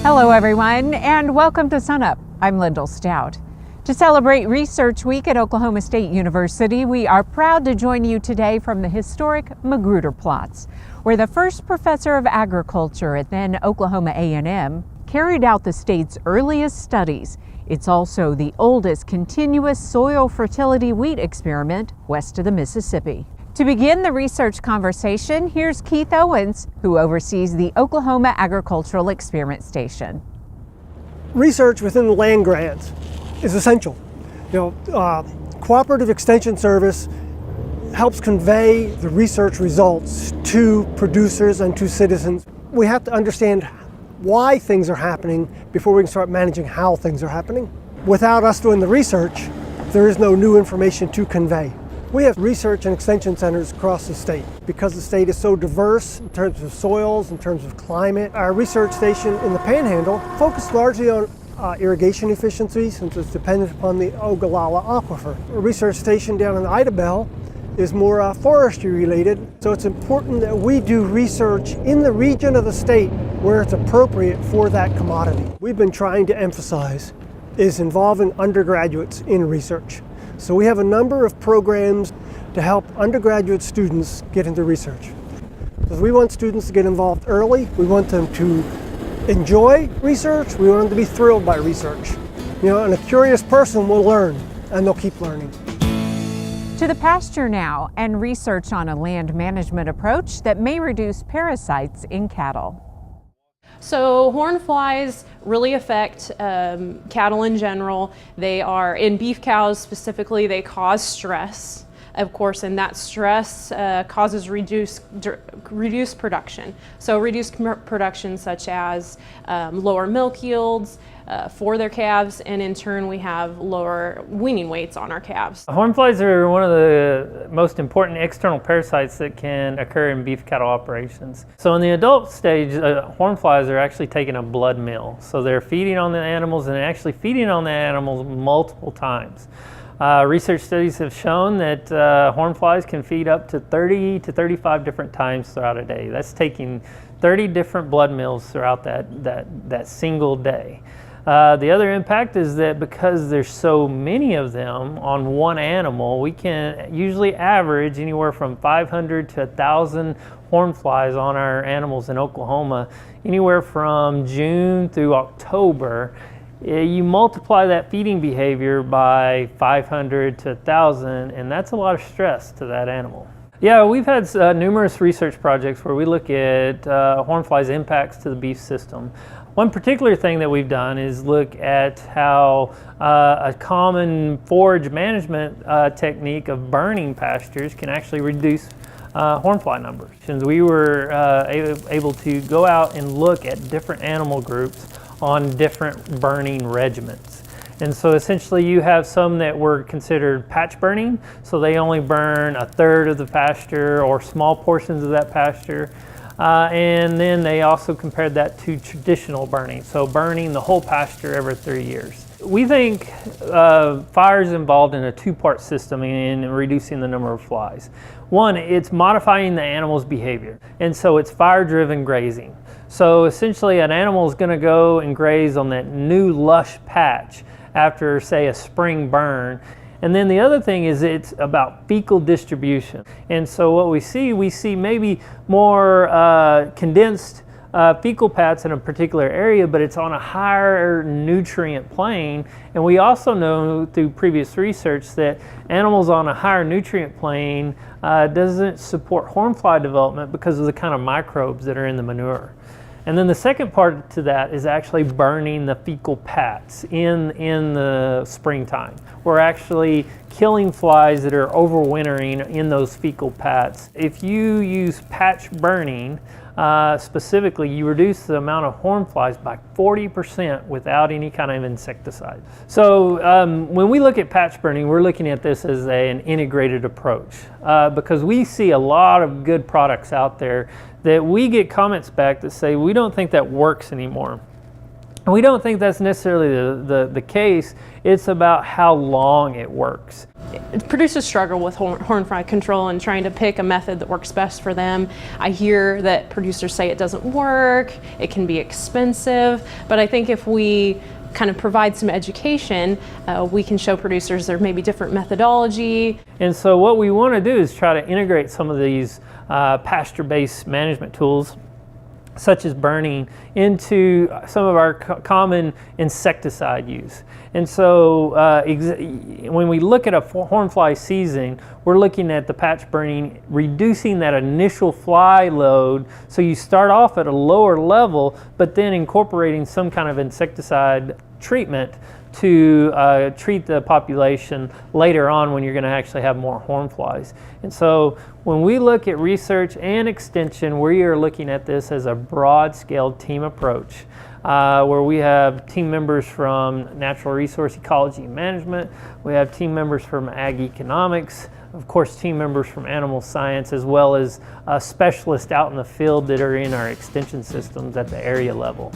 Hello everyone, and welcome to SUNUP. I'm Lyndall Stout. To celebrate Research Week at Oklahoma State University, we are proud to join you today from the historic Magruder Plots, where the first professor of agriculture at then Oklahoma A&M carried out the state's earliest studies. It's also the oldest continuous soil fertility wheat experiment west of the Mississippi. To begin the research conversation, here's Keith Owens, who oversees the Oklahoma Agricultural Experiment Station. Research within the land grants is essential. Cooperative Extension Service helps convey the research results to producers and to citizens. We have to understand why things are happening before we can start managing how things are happening. Without us doing the research, there is no new information to convey. We have research and extension centers across the state. Because the state is so diverse in terms of soils, in terms of climate, our research station in the panhandle focused largely on irrigation efficiency since it's dependent upon the Ogallala aquifer. A research station down in Idabel is more forestry related, so it's important that we do research in the region of the state where it's appropriate for that commodity. We've been trying to emphasize is involving undergraduates in research. So we have a number of programs to help undergraduate students get into research. Because we want students to get involved early, we want them to enjoy research, we want them to be thrilled by research. And a curious person will learn, and they'll keep learning. To the pasture now, and research on a land management approach that may reduce parasites in cattle. So horn flies really affect cattle in general. They are, in beef cows specifically, they cause stress, of course, and that stress causes reduced production. So reduced production such as lower milk yields for their calves, and in turn we have lower weaning weights on our calves. Hornflies are one of the most important external parasites that can occur in beef cattle operations. So in the adult stage, hornflies are actually taking a blood meal. So they're feeding on the animals and actually feeding on the animals multiple times. Research studies have shown that hornflies can feed up to 30 to 35 different times throughout a day. That's taking 30 different blood meals throughout that single day. The other impact is that because there's so many of them on one animal, we can usually average anywhere from 500 to 1,000 hornflies on our animals in Oklahoma, anywhere from June through October. You multiply that feeding behavior by 500 to 1,000, and that's a lot of stress to that animal. Yeah, we've had numerous research projects where we look at hornflies' impacts to the beef system. One particular thing that we've done is look at how a common forage management technique of burning pastures can actually reduce hornfly numbers. And we were able to go out and look at different animal groups on different burning regimens. And so essentially you have some that were considered patch burning, so they only burn a third of the pasture or small portions of that pasture. And then they also compared that to traditional burning, so burning the whole pasture every 3 years. We think fire is involved in a two-part system in reducing the number of flies. One, it's modifying the animal's behavior, and so it's fire-driven grazing. So essentially an animal is going to go and graze on that new lush patch after, say, a spring burn. And then the other thing is it's about fecal distribution. And so what we see maybe more condensed fecal pads in a particular area, but it's on a higher nutrient plane. And we also know through previous research that animals on a higher nutrient plane doesn't support hornfly development because of the kind of microbes that are in the manure. And then the second part to that is actually burning the fecal pads in the springtime. We're actually killing flies that are overwintering in those fecal pads. If you use patch burning, specifically, you reduce the amount of hornflies by 40% without any kind of insecticide. So when we look at patch burning, we're looking at this as an integrated approach because we see a lot of good products out there that we get comments back that say we don't think that works anymore. We don't think that's necessarily the case. It's about how long it works. Producers struggle with horn fly control and trying to pick a method that works best for them. I hear that producers say it doesn't work, it can be expensive, but I think if we kind of provide some education, we can show producers there may be different methodology. And so what we want to do is try to integrate some of these pasture-based management tools, such as burning, into some of our common insecticide use. And so when we look at a hornfly season, we're looking at the patch burning, reducing that initial fly load. So you start off at a lower level, but then incorporating some kind of insecticide treatment to treat the population later on when you're going to actually have more hornflies. And so when we look at research and extension, we are looking at this as a broad-scale team approach, where we have team members from natural resource ecology and management, we have team members from ag economics, of course team members from animal science, as well as specialists out in the field that are in our extension systems at the area level.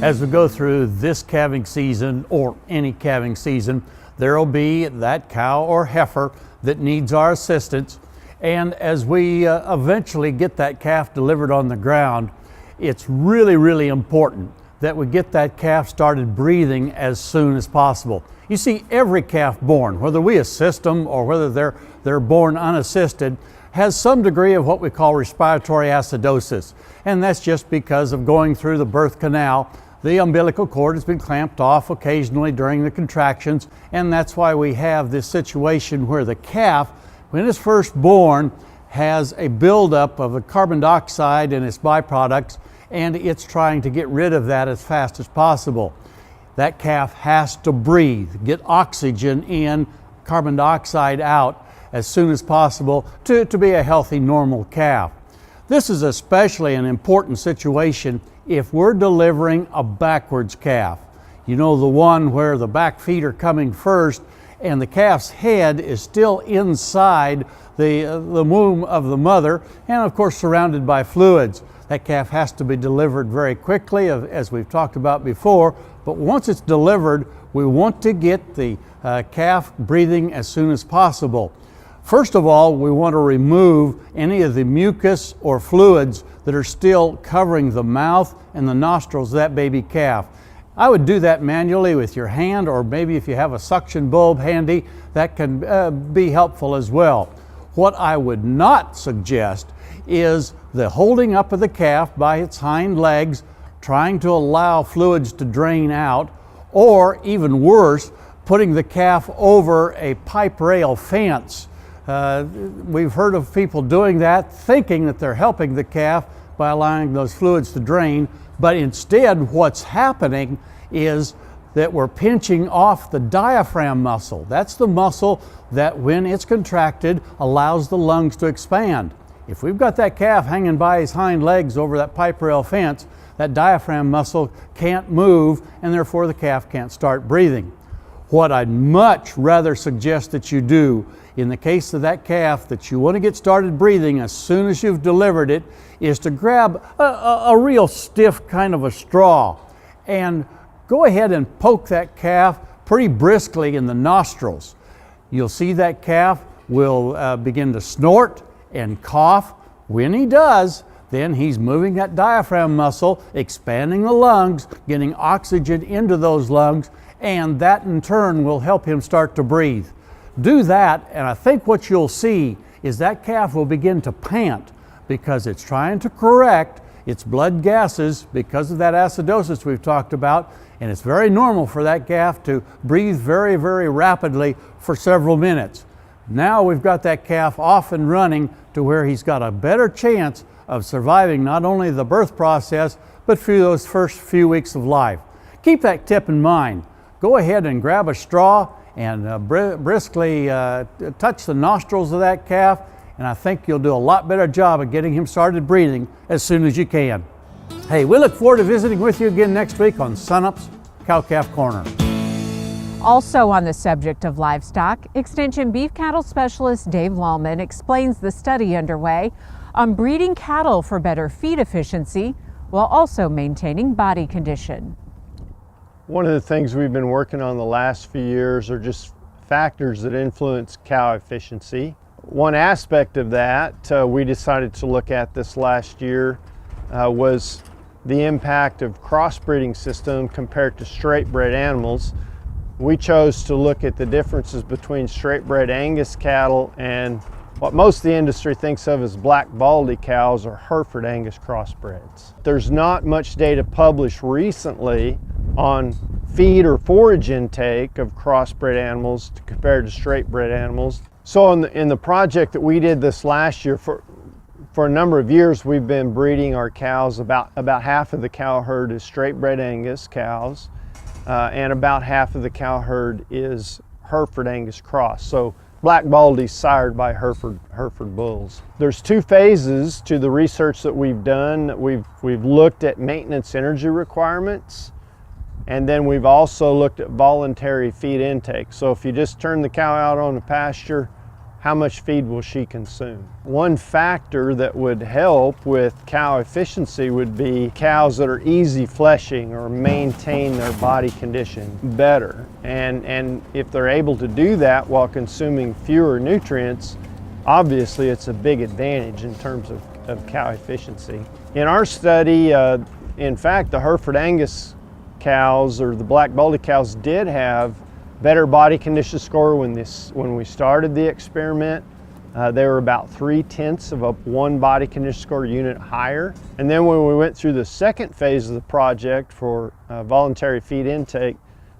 As we go through this calving season, or any calving season, there will be that cow or heifer that needs our assistance. And as we eventually get that calf delivered on the ground, it's really, really important that we get that calf started breathing as soon as possible. You see, every calf born, whether we assist them or whether they're born unassisted, has some degree of what we call respiratory acidosis. And that's just because of going through the birth canal. The umbilical cord has been clamped off occasionally during the contractions, and that's why we have this situation where the calf, when it's first born, has a buildup of the carbon dioxide and its byproducts, and it's trying to get rid of that as fast as possible. That calf has to breathe, get oxygen in, carbon dioxide out as soon as possible to be a healthy, normal calf. This is especially an important situation if we're delivering a backwards calf. You know, the one where the back feet are coming first and the calf's head is still inside the womb of the mother, and of course surrounded by fluids. That calf has to be delivered very quickly, as we've talked about before, but once it's delivered, we want to get the calf breathing as soon as possible. First of all, we want to remove any of the mucus or fluids that are still covering the mouth and the nostrils of that baby calf. I would do that manually with your hand, or maybe if you have a suction bulb handy, that can be helpful as well. What I would not suggest is the holding up of the calf by its hind legs, trying to allow fluids to drain out, or even worse, putting the calf over a pipe rail fence. We've heard of people doing that, thinking that they're helping the calf by allowing those fluids to drain, but instead what's happening is that we're pinching off the diaphragm muscle. That's the muscle that, when it's contracted, allows the lungs to expand. If we've got that calf hanging by his hind legs over that pipe rail fence, that diaphragm muscle can't move, and therefore the calf can't start breathing. What I'd much rather suggest that you do in the case of that calf that you want to get started breathing as soon as you've delivered it is to grab a real stiff kind of a straw and go ahead and poke that calf pretty briskly in the nostrils. You'll see that calf will begin to snort and cough. When he does, then he's moving that diaphragm muscle, expanding the lungs, getting oxygen into those lungs, and that in turn will help him start to breathe. Do that, and I think what you'll see is that calf will begin to pant because it's trying to correct its blood gases because of that acidosis we've talked about, and it's very normal for that calf to breathe very, very rapidly for several minutes. Now we've got that calf off and running to where he's got a better chance of surviving not only the birth process, but through those first few weeks of life. Keep that tip in mind. Go ahead and grab a straw and briskly touch the nostrils of that calf, and I think you'll do a lot better job of getting him started breathing as soon as you can. Hey, we look forward to visiting with you again next week on SUNUP's Cow-Calf Corner. Also on the subject of livestock, Extension beef cattle specialist Dave Lalman explains the study underway on breeding cattle for better feed efficiency while also maintaining body condition. One of the things we've been working on the last few years are just factors that influence cow efficiency. One aspect of that we decided to look at this last year was the impact of crossbreeding system compared to straight bred animals. We chose to look at the differences between straight bred Angus cattle and what most of the industry thinks of as black baldy cows or Hereford Angus crossbreds. There's not much data published recently on feed or forage intake of crossbred animals compared to straight bred animals. So in the project that we did this last year, for a number of years we've been breeding our cows. About half of the cow herd is straight bred Angus cows, and about half of the cow herd is Hereford Angus cross. So black baldies sired by Hereford bulls. There's two phases to the research that we've done. We've looked at maintenance energy requirements, and then we've also looked at voluntary feed intake. So if you just turn the cow out on the pasture, how much feed will she consume? One factor that would help with cow efficiency would be cows that are easy fleshing or maintain their body condition better. And if they're able to do that while consuming fewer nutrients, obviously it's a big advantage in terms of cow efficiency. In our study, in fact, the Hereford Angus cows or the black baldy cows did have better body condition score when we started the experiment. They were about 0.3 of one body condition score unit higher. And then when we went through the second phase of the project for voluntary feed intake,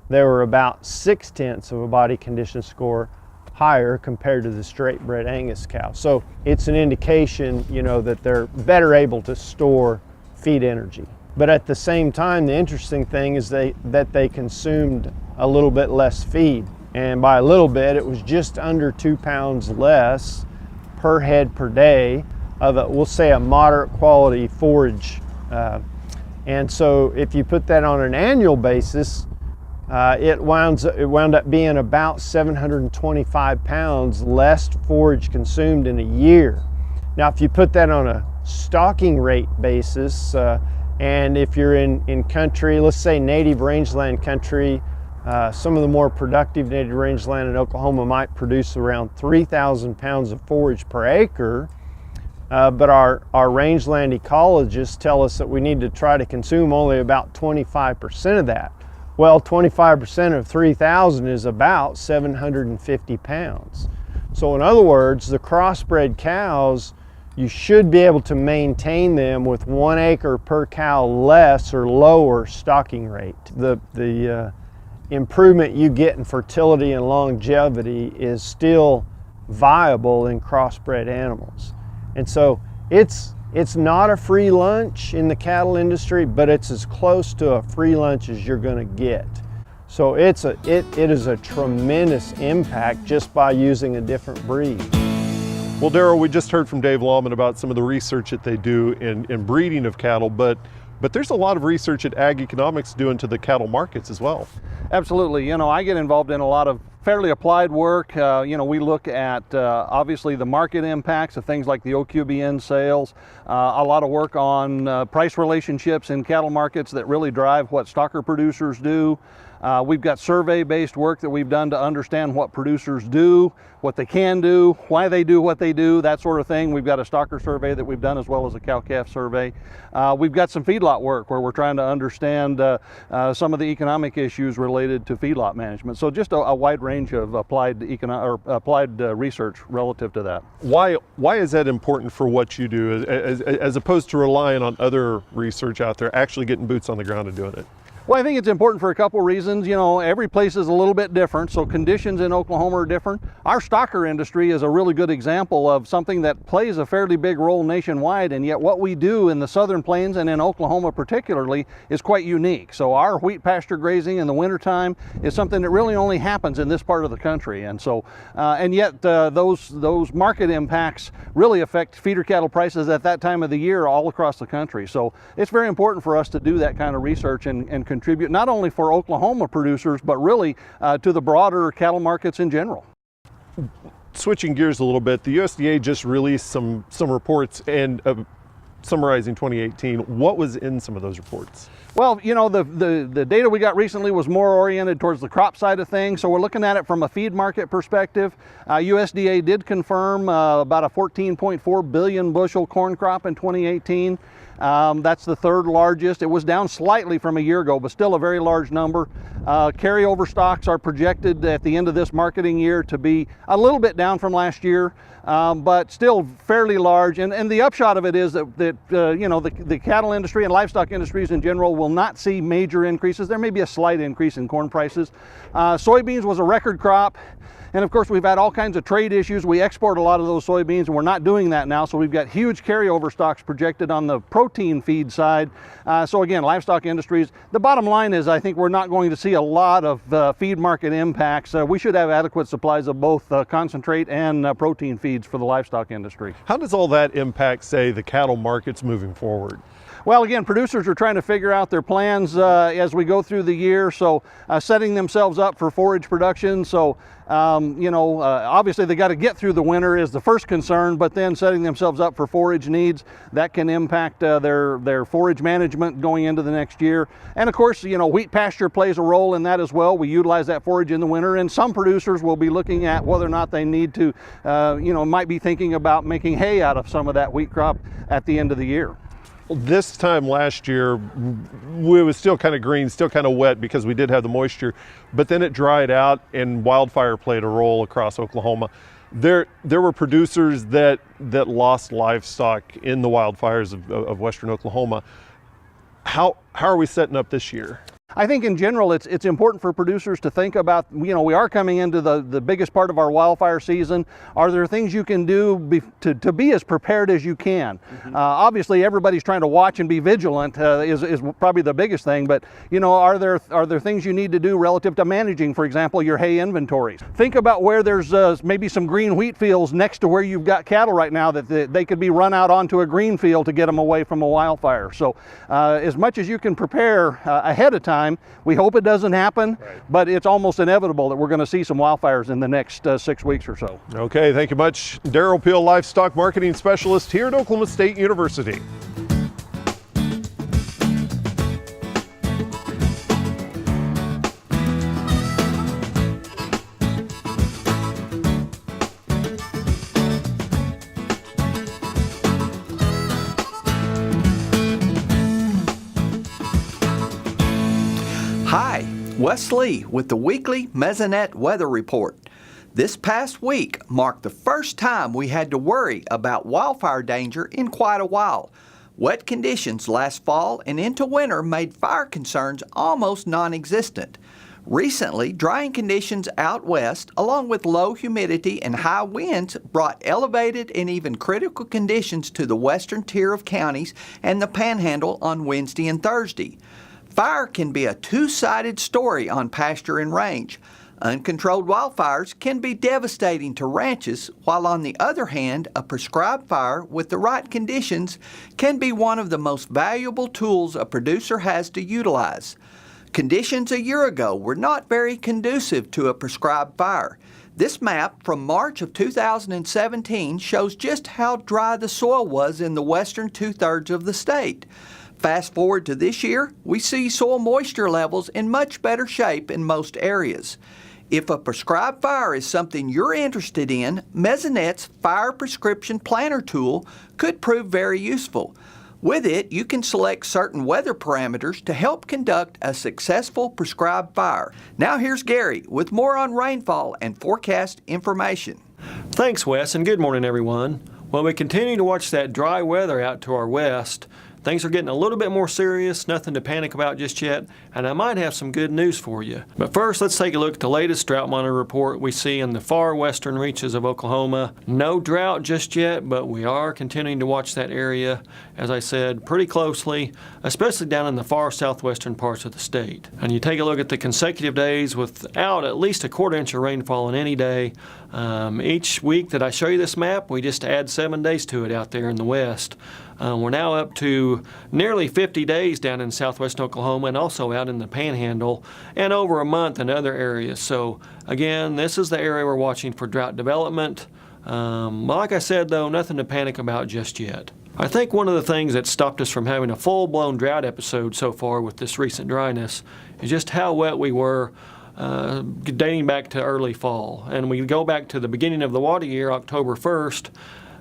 they were about 0.6 of a body condition score higher compared to the straight bred Angus cow. So it's an indication, that they're better able to store feed energy. But at the same time, the interesting thing is that they consumed a little bit less feed. And by a little bit, it was just under 2 pounds less per head per day of we'll say a moderate quality forage. And so if you put that on an annual basis, it wound up being about 725 pounds less forage consumed in a year. Now, if you put that on a stocking rate basis, and if you're in country, let's say native rangeland country, some of the more productive native rangeland in Oklahoma might produce around 3,000 pounds of forage per acre, but our rangeland ecologists tell us that we need to try to consume only about 25% of that. Well, 25% of 3,000 is about 750 pounds. So in other words, the crossbred cows, you should be able to maintain them with 1 acre per cow less or lower stocking rate. The improvement you get in fertility and longevity is still viable in crossbred animals. And so it's not a free lunch in the cattle industry, but it's as close to a free lunch as you're going to get. So it is a tremendous impact just by using a different breed. Well, Derrell, we just heard from Dave Lalman about some of the research that they do in breeding of cattle, but there's a lot of research that ag economics do into the cattle markets as well. Absolutely. I get involved in a lot of fairly applied work. We look at obviously the market impacts of things like the OQBN sales, a lot of work on price relationships in cattle markets that really drive what stocker producers do. We've got survey-based work that we've done to understand what producers do, what they can do, why they do what they do, that sort of thing. We've got a stocker survey that we've done as well as a cow-calf survey. We've got some feedlot work where we're trying to understand some of the economic issues related to feedlot management. So just a wide range of applied research relative to that. Why is that important for what you do as opposed to relying on other research out there, actually getting boots on the ground and doing it? Well, I think it's important for a couple reasons. Every place is a little bit different, so conditions in Oklahoma are different. Our stocker industry is a really good example of something that plays a fairly big role nationwide, and yet what we do in the southern plains and in Oklahoma particularly is quite unique. So our wheat pasture grazing in the wintertime is something that really only happens in this part of the country, and so and yet those market impacts really affect feeder cattle prices at that time of the year all across the country. So it's very important for us to do that kind of research and contribute not only for Oklahoma producers, but really to the broader cattle markets in general. Switching gears a little bit, the USDA just released some reports and summarizing 2018. What was in some of those reports? Well, you know, the data we got recently was more oriented towards the crop side of things, so we're looking at it from a feed market perspective. USDA did confirm about a 14.4 billion bushel corn crop in 2018. That's the third largest. It was down slightly from a year ago, but still a very large number. Carryover stocks are projected at the end of this marketing year to be a little bit down from last year, but still fairly large. And the upshot of it is that you know, the cattle industry and livestock industries in general will not see major increases. There may be a slight increase in corn prices. Soybeans was a record crop. And of course, we've had all kinds of trade issues. We export a lot of those soybeans, and we're not doing that now. So we've got huge carryover stocks projected on the protein feed side. So again, livestock industries, the bottom line is I think we're not going to see a lot of feed market impacts. We should have adequate supplies of both concentrate and protein feeds for the livestock industry. How does all that impact, say, the cattle markets moving forward? Well, again, producers are trying to figure out their plans as we go through the year, so setting themselves up for forage production. So, you know, obviously they got to get through the winter is the first concern, but then setting themselves up for forage needs, that can impact their forage management going into the next year. And of course, you know, wheat pasture plays a role in that as well. We utilize that forage in the winter, and some producers will be looking at whether or not they need to, you know, might be thinking about making hay out of some of that wheat crop at the end of the year. This time last year, it was still kind of green, still kind of wet because we did have the moisture, but then it dried out and wildfire played a role across Oklahoma. There were producers that lost livestock in the wildfires of western Oklahoma. How are we setting up this year? I think in general it's important for producers to think about, you know, we are coming into the biggest part of our wildfire season. Are there things you can do to be as prepared as you can? Mm-hmm. Obviously everybody's trying to watch and be vigilant is probably the biggest thing, but you know, are there things you need to do relative to managing, for example, your hay inventories? Think about where there's maybe some green wheat fields next to where you've got cattle right now that they could be run out onto a green field to get them away from a wildfire. So as much as you can prepare ahead of time, we hope it doesn't happen, right, but it's almost inevitable that we're going to see some wildfires in the next 6 weeks or so. Okay, thank you much. Derrell Peel, Livestock Marketing Specialist here at Oklahoma State University. Hi, Wes Lee with the weekly Mesonet weather report. This past week marked the first time we had to worry about wildfire danger in quite a while. Wet conditions last fall and into winter made fire concerns almost non-existent. Recently, drying conditions out west, along with low humidity and high winds, brought elevated and even critical conditions to the western tier of counties and the panhandle on Wednesday and Thursday. Fire can be a two-sided story on pasture and range. Uncontrolled wildfires can be devastating to ranches, while on the other hand, a prescribed fire with the right conditions can be one of the most valuable tools a producer has to utilize. Conditions a year ago were not very conducive to a prescribed fire. This map from March of 2017 shows just how dry the soil was in the western two-thirds of the state. Fast forward to this year, we see soil moisture levels in much better shape in most areas. If a prescribed fire is something you're interested in, Mesonet's Fire Prescription Planner tool could prove very useful. With it, you can select certain weather parameters to help conduct a successful prescribed fire. Now here's Gary with more on rainfall and forecast information. Thanks, Wes, and good morning, everyone. Well, we continue to watch that dry weather out to our west. Things are getting a little bit more serious, nothing to panic about just yet, and I might have some good news for you. But first, let's take a look at the latest drought monitor report we see in the far western reaches of Oklahoma. No drought just yet, but we are continuing to watch that area, as I said, pretty closely, especially down in the far southwestern parts of the state. And you take a look at the consecutive days without at least a quarter inch of rainfall in any day. Each week that I show you this map, we just add 7 days to it out there in the west. We're now up to nearly 50 days down in southwest Oklahoma and also out in the panhandle, and over a month in other areas. So again, this is the area we're watching for drought development. Like I said though, nothing to panic about just yet. I think one of the things that stopped us from having a full-blown drought episode so far with this recent dryness is just how wet we were dating back to early fall. And we go back to the beginning of the water year, October 1st,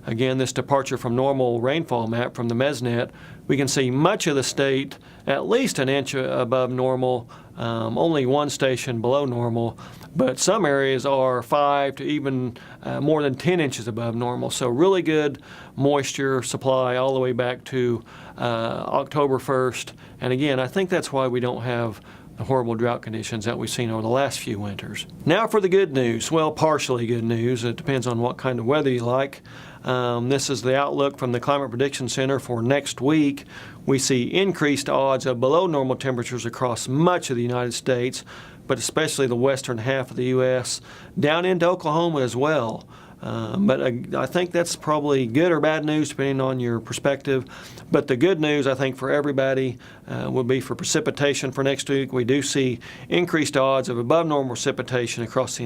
again, this departure from normal rainfall map from the Mesonet, we can see much of the state at least an inch above normal, only one station below normal, but some areas are 5 to even more than 10 inches above normal. So really good moisture supply all the way back to October 1st. And again, I think that's why we don't have the horrible drought conditions that we've seen over the last few winters. Now for the good news. Well, partially good news. It depends on what kind of weather you like. This is the outlook from the Climate Prediction Center for next week. We see increased odds of below normal temperatures across much of the United States, but especially the western half of the U.S., down into Oklahoma as well. But I think that's probably good or bad news depending on your perspective. But the good news, I think, for everybody will be for precipitation for next week. We do see increased odds of above normal precipitation across the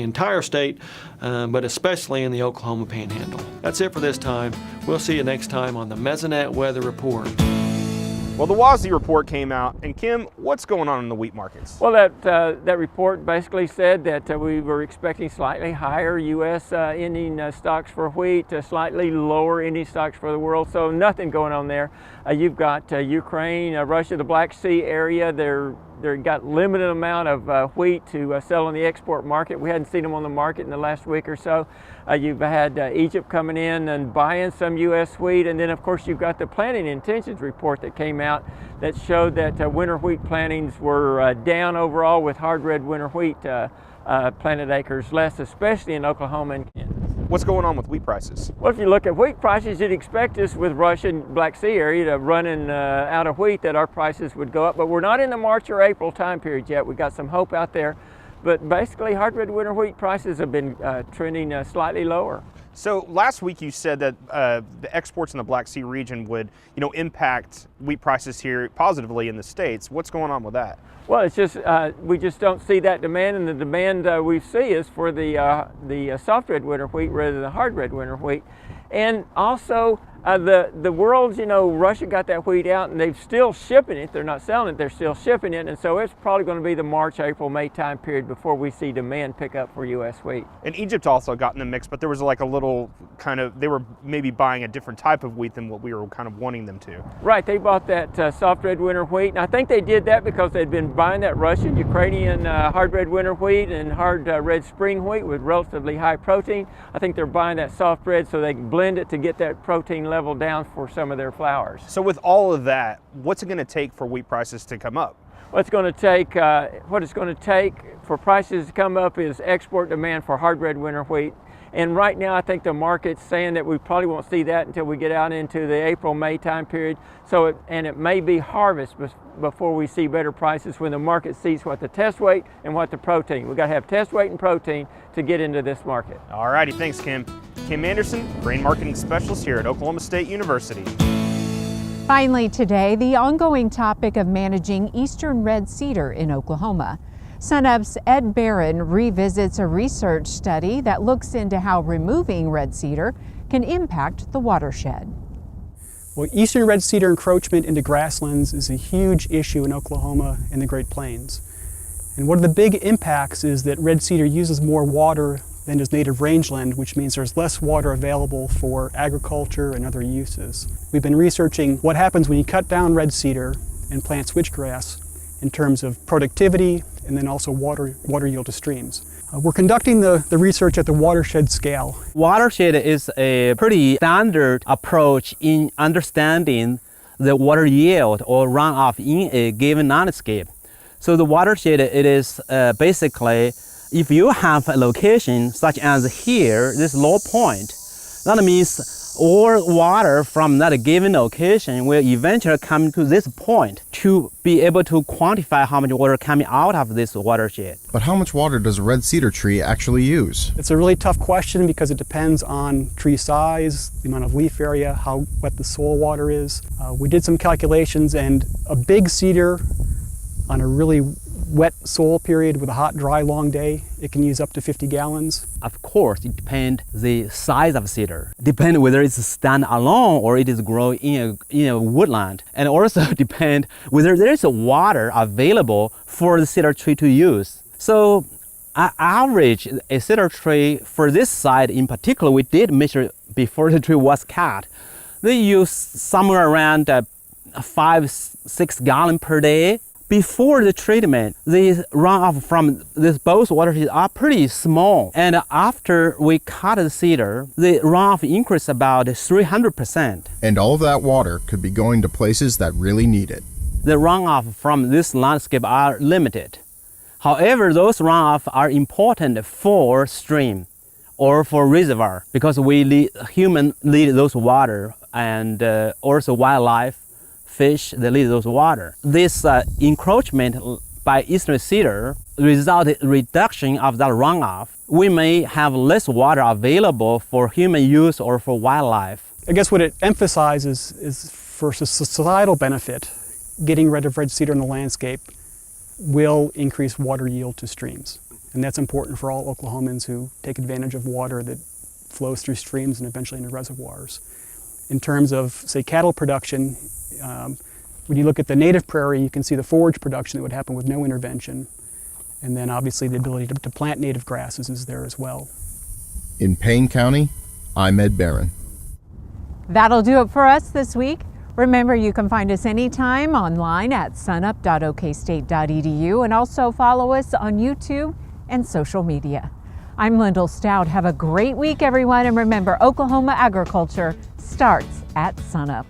entire state, but especially in the Oklahoma Panhandle. That's it for this time. We'll see you next time on the Mesonet Weather Report. Well, the WASDE report came out, and Kim, what's going on in the wheat markets? Well, that report basically said that we were expecting slightly higher U.S. ending stocks for wheat, slightly lower ending stocks for the world, so nothing going on there. You've got Ukraine, Russia, the Black Sea area. They've got limited amount of wheat to sell on the export market. We hadn't seen them on the market in the last week or so. You've had Egypt coming in and buying some U.S. wheat, and then of course you've got the planting intentions report that came out that showed that winter wheat plantings were down overall, with hard red winter wheat planted acres less, especially in Oklahoma and Kansas. What's going on with wheat prices? Well, if you look at wheat prices, you'd expect us with Russia and Black Sea area to running out of wheat that our prices would go up, but we're not in the March or April time period yet. We've got some hope out there, but basically hard red winter wheat prices have been trending slightly lower. So last week you said that the exports in the Black Sea region would, impact wheat prices here positively in the States. What's going on with that? Well, it's just we just don't see that demand, and the demand we see is for the soft red winter wheat rather than the hard red winter wheat. And also the world, Russia got that wheat out and they're still shipping it. They're not selling it, they're still shipping it. And so it's probably going to be the March, April, May time period before we see demand pick up for U.S. wheat. And Egypt also got in the mix, but there was like a little they were maybe buying a different type of wheat than what we were kind of wanting them to. Right, they bought that soft red winter wheat. And I think they did that because they'd been buying that Russian, Ukrainian hard red winter wheat and hard red spring wheat with relatively high protein. I think they're buying that soft red so they can blend it to get that protein level down for some of their flours. So with all of that, what's it going to take for wheat prices to come up? What it's going to take for prices to come up is export demand for hard red winter wheat. And right now I think the market's saying that we probably won't see that until we get out into the April-May time period. So it may be harvest before we see better prices, when the market sees what the test weight and what the protein. We've got to have test weight and protein to get into this market. All righty, thanks Kim. Kim Anderson, Grain Marketing Specialist here at Oklahoma State University. Finally today, the ongoing topic of managing eastern red cedar in Oklahoma. SUNUP's Ed Barron revisits a research study that looks into how removing red cedar can impact the watershed. Well, eastern red cedar encroachment into grasslands is a huge issue in Oklahoma and the Great Plains. And one of the big impacts is that red cedar uses more water than does native rangeland, which means there's less water available for agriculture and other uses. We've been researching what happens when you cut down red cedar and plant switchgrass in terms of productivity and then also water yield to streams. We're conducting the research at the watershed scale. Watershed is a pretty standard approach in understanding the water yield or runoff in a given landscape. So the watershed, it is basically, if you have a location such as here, this low point, that means or water from that given location will eventually come to this point to be able to quantify how much water coming out of this watershed. But how much water does a red cedar tree actually use? It's a really tough question because it depends on tree size, the amount of leaf area, how wet the soil water is. We did some calculations, and a big cedar on a really wet soil period with a hot, dry, long day, it can use up to 50 gallons. Of course, it depends the size of cedar. Depend whether it's stand alone or it is growing in a woodland. And also depend whether there is water available for the cedar tree to use. So, average a cedar tree for this site in particular, we did measure before the tree was cut. They use somewhere around 5-6 gallons per day. Before the treatment, the runoff from this both watersheds are pretty small. And after we cut the cedar, the runoff increased about 300%. And all of that water could be going to places that really need it. The runoff from this landscape are limited. However, those runoff are important for stream or for reservoir because humans need those water, and also wildlife, fish, they need those water. This encroachment by eastern cedar resulted in reduction of that runoff. We may have less water available for human use or for wildlife. I guess what it emphasizes is for societal benefit, getting rid of red cedar in the landscape will increase water yield to streams. And that's important for all Oklahomans who take advantage of water that flows through streams and eventually into reservoirs. In terms of, say, cattle production, when you look at the native prairie, you can see the forage production that would happen with no intervention. And then obviously the ability to plant native grasses is there as well. In Payne County, I'm Ed Barron. That'll do it for us this week. Remember, you can find us anytime online at sunup.okstate.edu and also follow us on YouTube and social media. I'm Lyndall Stout. Have a great week, everyone. And remember, Oklahoma agriculture starts at sunup.